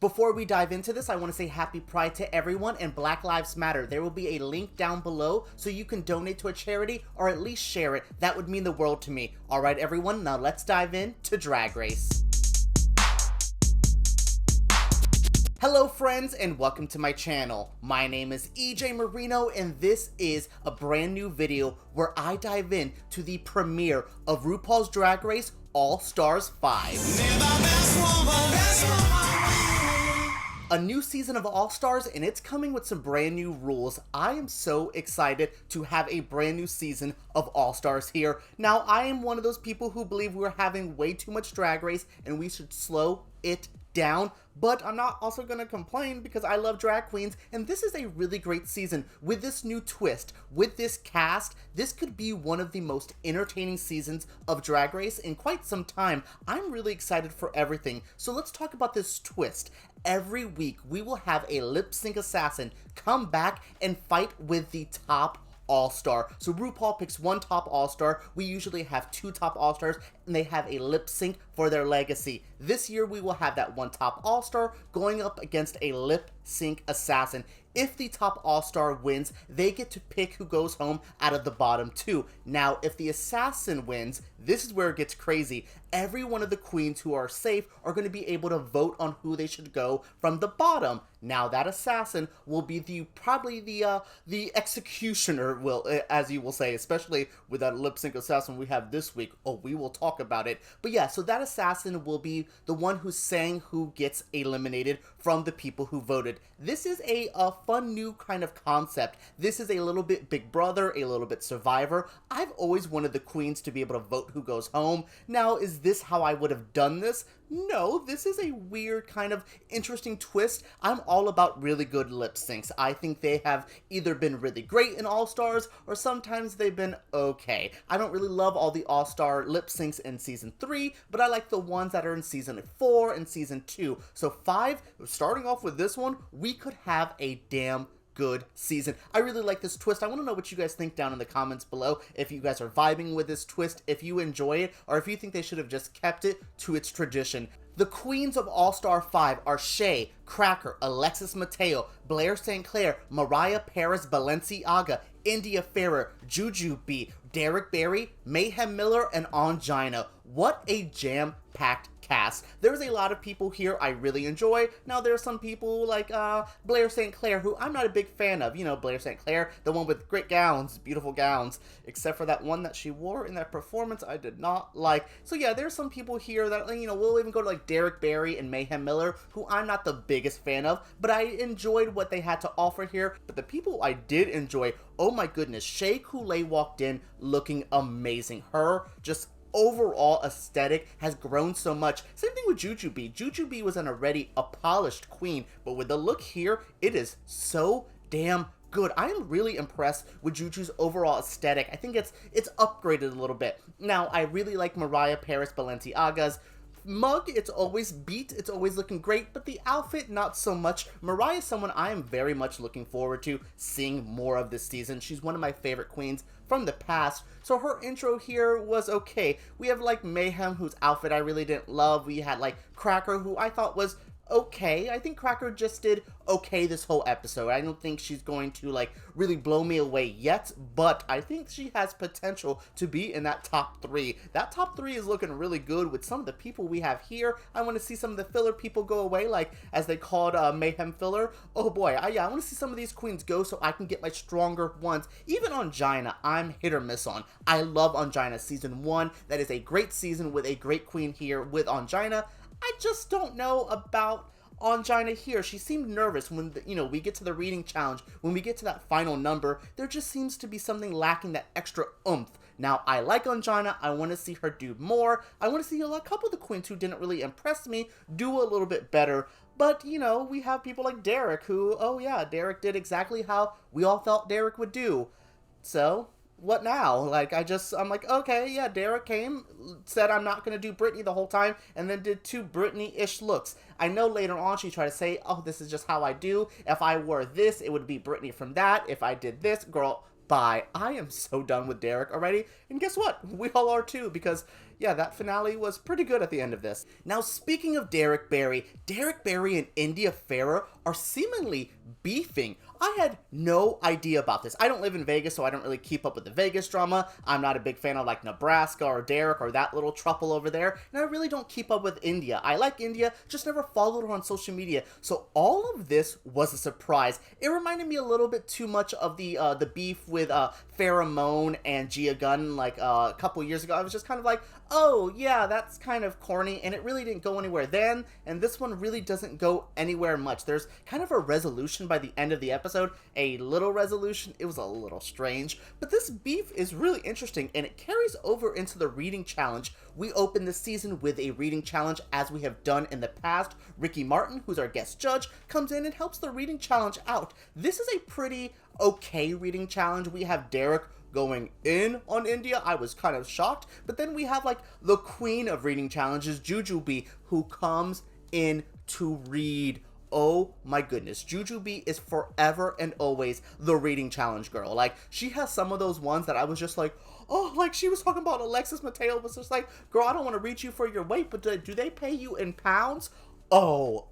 Before we dive into this, I want to say happy Pride to everyone and Black Lives Matter. There will be a link down below so you can donate to a charity or at least share it. That would mean the world to me. Alright everyone, now let's dive in to Drag Race. Hello friends and welcome to my channel. My name is EJ Marino and this is a brand new video where I dive in to the premiere of RuPaul's Drag Race All-Stars 5. A new season of All-Stars and it's coming with some brand new rules. I am so excited to have a brand new season of All-Stars here. Now, I am one of those people who believe we're having way too much Drag Race and we should slow it down, but I'm not also gonna complain because I love drag queens and this is a really great season. With this new twist, with this cast, this could be one of the most entertaining seasons of Drag Race in quite some time. I'm really excited for everything. So let's talk about this twist. Every week we will have a lip sync assassin come back and fight with the top all-star. So RuPaul picks one top all-star. We usually have two top all-stars and they have a lip sync for their legacy. This year we will have that one top all-star going up against a lip sync assassin. If the top all-star wins, they get to pick who goes home out of the bottom two. Now, if the assassin wins, this is where it gets crazy. Every one of the queens who are safe are going to be able to vote on who they should go from the bottom. Now, that assassin will be probably the executioner, as you will say, especially with that lip sync assassin we have this week. Oh, we will talk about it. But yeah, so that assassin will be the one who's saying who gets eliminated from the people who voted. This is a fun new kind of concept. This is a little bit Big Brother, a little bit Survivor. I've always wanted the queens to be able to vote who goes home. Now, is this how I would have done this? No, this is a weird kind of interesting twist. I'm all about really good lip syncs. I think they have either been really great in All-Stars or sometimes they've been okay. I don't really love all the All-Star lip syncs in Season 3, but I like the ones that are in Season 4 and Season 2. So 5, starting off with this one, we could have a damn good season. I really like this twist. I want to know what you guys think down in the comments below. If you guys are vibing with this twist, if you enjoy it, or if you think they should have just kept it to its tradition. The queens of All-Star 5 are Shea, Cracker, Alexis Mateo, Blair St. Clair, Mariah Paris Balenciaga, India Ferrer, Jujubee, Derek Barry, Mayhem Miller, and Ongina. What a jam-packed cast. There's a lot of people here I really enjoy. Now there's some people like Blair St. Clair who I'm not a big fan of. You know, Blair St. Clair, the one with great gowns, beautiful gowns, except for that one that she wore in that performance I did not like. So yeah, there's some people here that, you know, we'll even go to like Derek Barry and Mayhem Miller, who I'm not the biggest fan of, but I enjoyed what they had to offer here. But the people I did enjoy, oh my goodness, Shea Coulee walked in looking amazing. Her just overall aesthetic has grown so much. Same thing with Jujubee. Jujubee was an already a polished queen, but with the look here, it is so damn good. I am really impressed with Juju's overall aesthetic. I think it's upgraded a little bit. Now, I really like Mariah Paris Balenciaga's mug. It's always beat, it's always looking great, but the outfit not so much. Mariah is someone I am very much looking forward to seeing more of this season. She's one of my favorite queens from the past, so her intro here was okay. We have like Mayhem, whose outfit I really didn't love. We had like Cracker, who I thought was okay. I think Cracker just did okay this whole episode. I don't think she's going to like really blow me away yet, but I think she has potential to be in that top 3. That top 3 is looking really good with some of the people we have here. I want to see some of the filler people go away, like as they called Mayhem filler. Oh boy, I want to see some of these queens go so I can get my stronger ones. Even Ongina, I'm hit or miss on. I love Ongina season 1. That is a great season with a great queen here with Ongina. I just don't know about Ongina here. She seemed nervous when, we get to the reading challenge. When we get to that final number, there just seems to be something lacking, that extra oomph. Now, I like Ongina. I want to see her do more. I want to see a couple of the queens who didn't really impress me do a little bit better. But, we have people like Derek who, oh yeah, Derek did exactly how we all felt Derek would do. So what now? Like, I'm like, okay, yeah, Derek came, said I'm not going to do Britney the whole time, and then did 2 Britney-ish looks. I know later on she tried to say, oh, this is just how I do. If I wore this, it would be Britney from that. If I did this, girl, bye. I am so done with Derek already. And guess what? We all are too, because yeah, that finale was pretty good at the end of this. Now, speaking of Derek Barry and India Ferrer are seemingly beefing. I had no idea about this. I don't live in Vegas, so I don't really keep up with the Vegas drama. I'm not a big fan of like Nebraska or Derek or that little trouble over there, and I really don't keep up with India. I like India, just never followed her on social media. So all of this was a surprise. It reminded me a little bit too much of the beef with Pheromone and Gia Gunn like a couple years ago. I was just kind of like, oh yeah, that's kind of corny, and it really didn't go anywhere then, and this one really doesn't go anywhere much. There's kind of a resolution by the end of the episode, a little resolution. It was a little strange, but this beef is really interesting, and it carries over into the reading challenge. We open the season with a reading challenge, as we have done in the past. Ricky Martin, who's our guest judge, comes in and helps the reading challenge out. This is a pretty okay reading challenge. We have Derek going in on India. I was kind of shocked, but then we have like the queen of reading challenges, Jujubee, who comes in to read. Oh my goodness, Jujubee is forever and always the reading challenge girl. Like, she has some of those ones that I was just like, oh, like she was talking about Alexis Mateo, was just like, girl, I don't want to reach you for your weight, but do they pay you in pounds? Oh,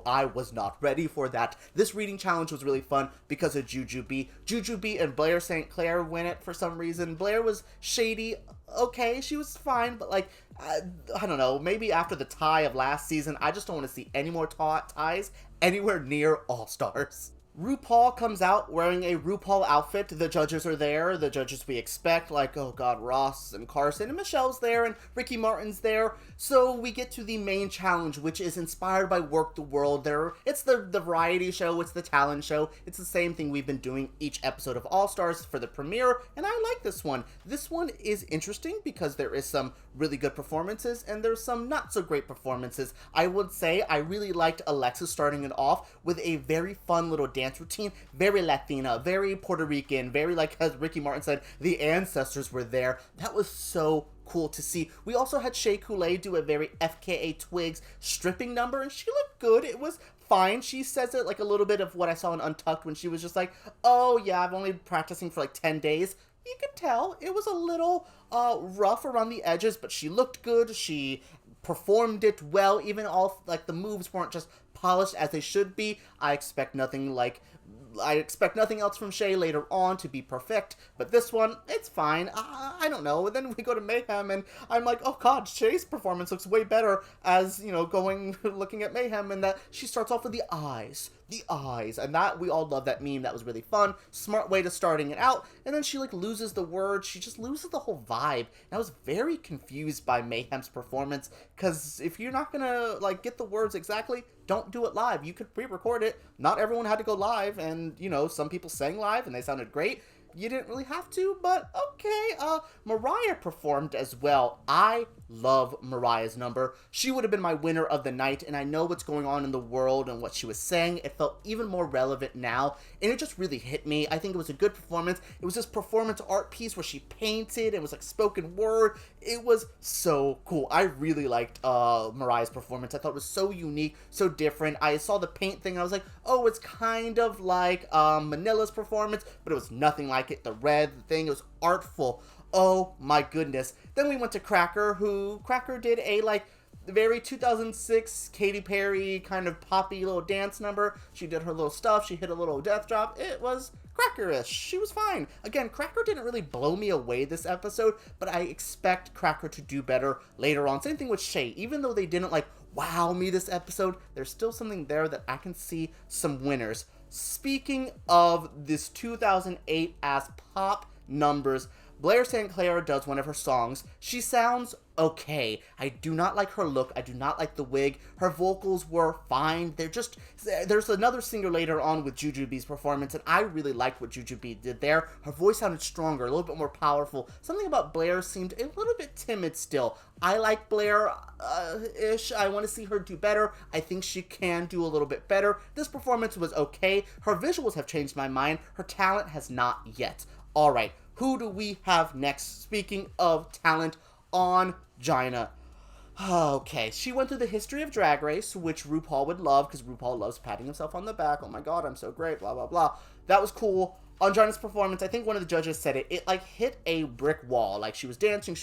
I was not ready for that. This reading challenge was really fun because of Jujubee. Jujubee and Blair St. Clair win it for some reason. Blair was shady. Okay, she was fine, but like, I don't know, maybe after the tie of last season, I just don't want to see any more ties anywhere near All-Stars. RuPaul comes out wearing a RuPaul outfit. The judges are there, the judges we expect, like, oh god, Ross and Carson, and Michelle's there, and Ricky Martin's there. So we get to the main challenge, which is inspired by Work the World. It's the variety show, it's the talent show. It's the same thing we've been doing each episode of All-Stars for the premiere, and I like this one. This one is interesting because there is some really good performances, and there's some not so great performances. I would say I really liked Alexis starting it off with a very fun little dance routine, very Latina, very Puerto Rican, very, like as Ricky Martin said, the ancestors were there. That was so cool to see. We also had Shea Coulee do a very FKA Twigs stripping number, and she looked good. It was fine. She says it like a little bit of what I saw in Untucked when she was just like, oh yeah, I've only been practicing for like 10 days. You could tell it was a little rough around the edges, but she looked good. She performed it well. Even all like the moves weren't just polished as they should be. I expect nothing else from Shea later on to be perfect, but this one, it's fine. I don't know. And then we go to Mayhem, and I'm like, oh god, Shea's performance looks way better as, you know, looking at Mayhem, and that she starts off with the eyes, and that, we all love that meme. That was really fun. Smart way to starting it out, and then she, like, loses the words. She just loses the whole vibe, and I was very confused by Mayhem's performance, because if you're not gonna, like, get the words exactly, don't do it live. You could pre-record it. Not everyone had to go live, and, you know, some people sang live, and they sounded great. You didn't really have to, but okay. Mariah performed as well. I love Mariah's number. She would have been my winner of the night, and I know what's going on in the world and what she was saying. It felt even more relevant now, and it just really hit me. I think it was a good performance. It was this performance art piece where she painted, and it was like spoken word. It was so cool. I really liked Mariah's performance. I thought it was so unique, so different. I saw the paint thing, and I was like, oh, it's kind of like Manila's performance, but it was nothing like it. The red thing, it was artful. Oh my goodness. Then we went to Cracker did a like very 2006 Katy Perry kind of poppy little dance number. She did her little stuff. She hit a little death drop. It was Cracker-ish. She was fine. Again, Cracker didn't really blow me away this episode, but I expect Cracker to do better later on. Same thing with Shea. Even though they didn't like wow me this episode, there's still something there that I can see some winners. Speaking of this 2008 as pop numbers, Blair St. Clair does one of her songs. She sounds okay. I do not like her look. I do not like the wig. Her vocals were fine. There's another singer later on with Jujubee's performance, and I really liked what Jujubee did there. Her voice sounded stronger, a little bit more powerful. Something about Blair seemed a little bit timid still. I like Blair-ish. I want to see her do better. I think she can do a little bit better. This performance was okay. Her visuals have changed my mind. Her talent has not yet. All right. Who do we have next? Speaking of talent, on Gina. Okay, she went through the history of Drag Race, which RuPaul would love, because RuPaul loves patting himself on the back. Oh my god, I'm so great, blah, blah, blah. That was cool. on Jonna's performance, I think one of the judges said it like hit a brick wall. Like she was dancing,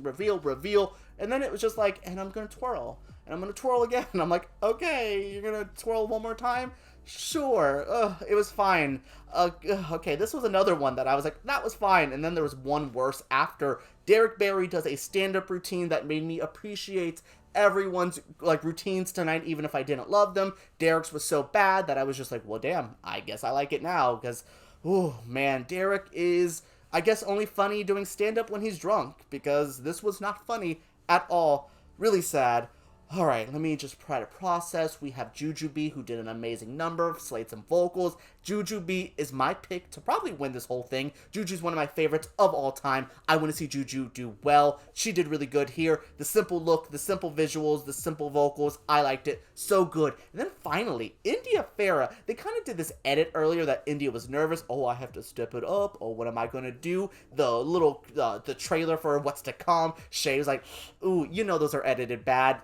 reveal, and then it was just like, and I'm gonna twirl, and I'm gonna twirl again. And I'm like, okay, you're gonna twirl one more time? Sure. It was fine. Okay, this was another one that I was like, that was fine. And then there was one worse after. Derek Barry does a stand-up routine that made me appreciate everyone's like routines tonight, even if I didn't love them. Derek's was so bad that I was just like, well, damn, I guess I like it now, because, oh man, Derek is, I guess, only funny doing stand-up when he's drunk, because this was not funny at all. Really sad. Alright, let me just try to process. We have Jujubee, who did an amazing number, slayed some vocals. Jujubee is my pick to probably win this whole thing. Juju's one of my favorites of all time. I want to see Juju do well. She did really good here. The simple look, the simple visuals, the simple vocals, I liked it. So good. And then finally, India Farah. They kind of did this edit earlier that India was nervous. Oh, I have to step it up. Oh, what am I going to do? The little, the trailer for what's to come. Shay was like, ooh, you know those are edited bad.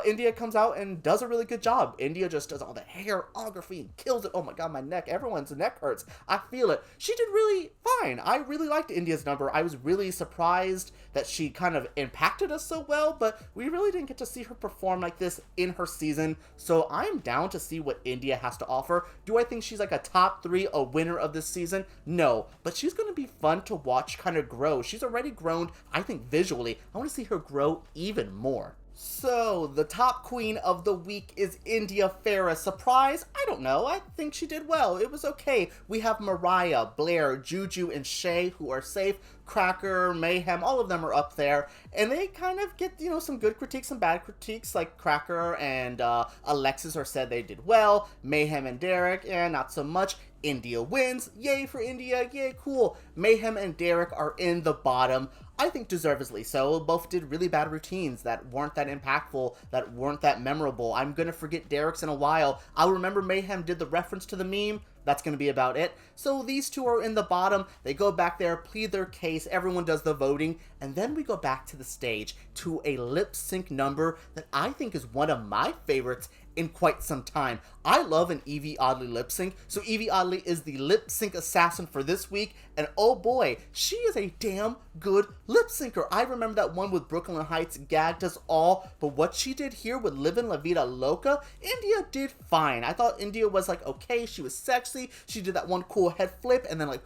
India comes out and does a really good job. India just does all the hairography and kills it. Oh my god, my neck. Everyone's neck hurts. I feel it. She did really fine. I really liked India's number. I was really surprised that she kind of impacted us so well, but we really didn't get to see her perform like this in her season, so I'm down to see what India has to offer. Do I think she's like a top 3, a winner of this season? No, but she's going to be fun to watch kind of grow. She's already grown, I think, visually. I want to see her grow even more. So, the top queen of the week is India Farah. Surprise? I don't know. I think she did well. It was okay. We have Mariah, Blair, Juju, and Shay, who are safe. Cracker, Mayhem, all of them are up there. And they kind of get, you know, some good critiques, some bad critiques. Like Cracker and Alexis are said they did well. Mayhem and Derek, not so much. India wins. Yay for India. Yay, cool. Mayhem and Derek are in the bottom. I think deservedly so. Both did really bad routines that weren't that impactful, that weren't that memorable. I'm gonna forget Derek's in a while. I'll remember Mayhem did the reference to the meme. That's gonna be about it. So these two are in the bottom. They go back there, plead their case, everyone does the voting, and then we go back to the stage to a lip sync number that I think is one of my favorites in quite some time. I love an Evie Oddly lip sync, so Evie Oddly is the lip sync assassin for this week, and oh boy, she is a damn good lip syncer. I remember that one with Brooklyn Heights gagged us all, but what she did here with Livin' La Vida Loca, India did fine. I thought India was like, okay, she was sexy, she did that one cool head flip, and then like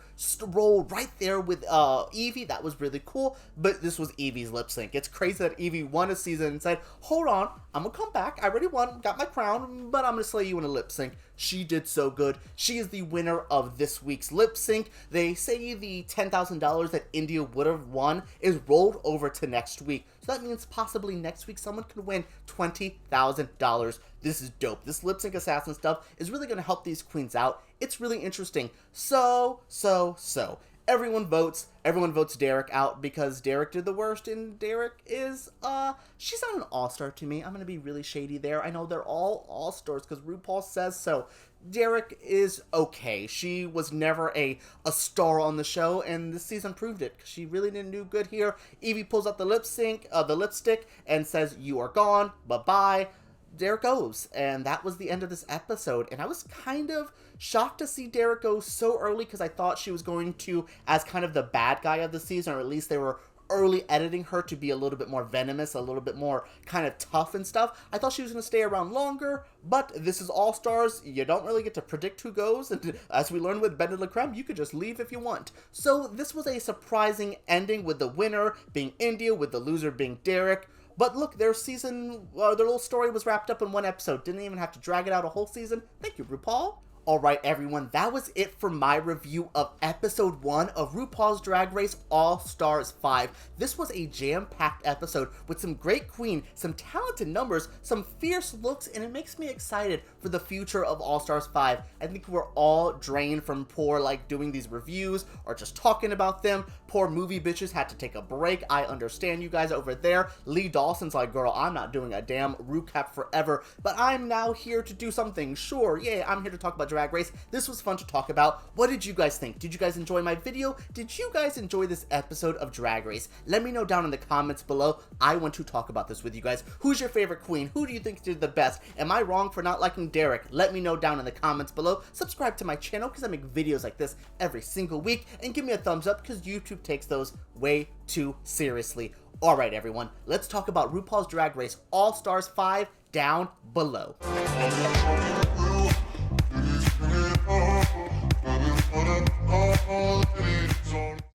rolled right there with Evie. That was really cool, but this was Evie's lip sync. It's crazy that Evie won a season and said, hold on, I'm gonna come back, I already won, got my crown, but I'm gonna slay you in a lip sync. She did so good. She is the winner of this week's lip sync. They say the $10,000 that India would have won is rolled over to next week. So that means possibly next week someone could win $20,000. This is dope. This lip sync assassin stuff is really going to help these queens out. It's really interesting. So. Everyone votes Derek out because Derek did the worst, and Derek is, she's not an all-star to me. I'm gonna be really shady there. I know they're all all-stars because RuPaul says so. Derek is okay. She was never a star on the show, and this season proved it, because she really didn't do good here. Evie pulls out the lipstick, and says, you are gone, bye-bye. Derek goes, and that was the end of this episode, and I was kind of shocked to see Derek go so early, because I thought she was going to, as kind of the bad guy of the season, or at least they were early editing her to be a little bit more venomous, a little bit more kind of tough and stuff. I thought she was going to stay around longer, but this is All Stars. You don't really get to predict who goes, and as we learned with Ben de la Creme, you could just leave if you want. So this was a surprising ending, with the winner being India, with the loser being Derek. But look, their little story was wrapped up in one episode. Didn't even have to drag it out a whole season. Thank you, RuPaul. Alright everyone, that was it for my review of episode 1 of RuPaul's Drag Race All Stars 5. This was a jam-packed episode with some great queen, some talented numbers, some fierce looks, and it makes me excited for the future of All Stars 5. I think we're all drained from doing these reviews or just talking about them. Poor movie bitches had to take a break. I understand you guys over there. Lee Dawson's like, girl, I'm not doing a damn recap forever, but I'm now here to do something. Sure, yeah, I'm here to talk about Drag Drag Race. This was fun to talk about. What did you guys think? Did you guys enjoy my video? Did you guys enjoy this episode of Drag Race? Let me know down in the comments below. I want to talk about this with you guys. Who's your favorite queen? Who do you think did the best? Am I wrong for not liking Derek? Let me know down in the comments below. Subscribe to my channel because I make videos like this every single week, and give me a thumbs up because YouTube takes those way too seriously. Alright everyone, let's talk about RuPaul's Drag Race All Stars 5 down below.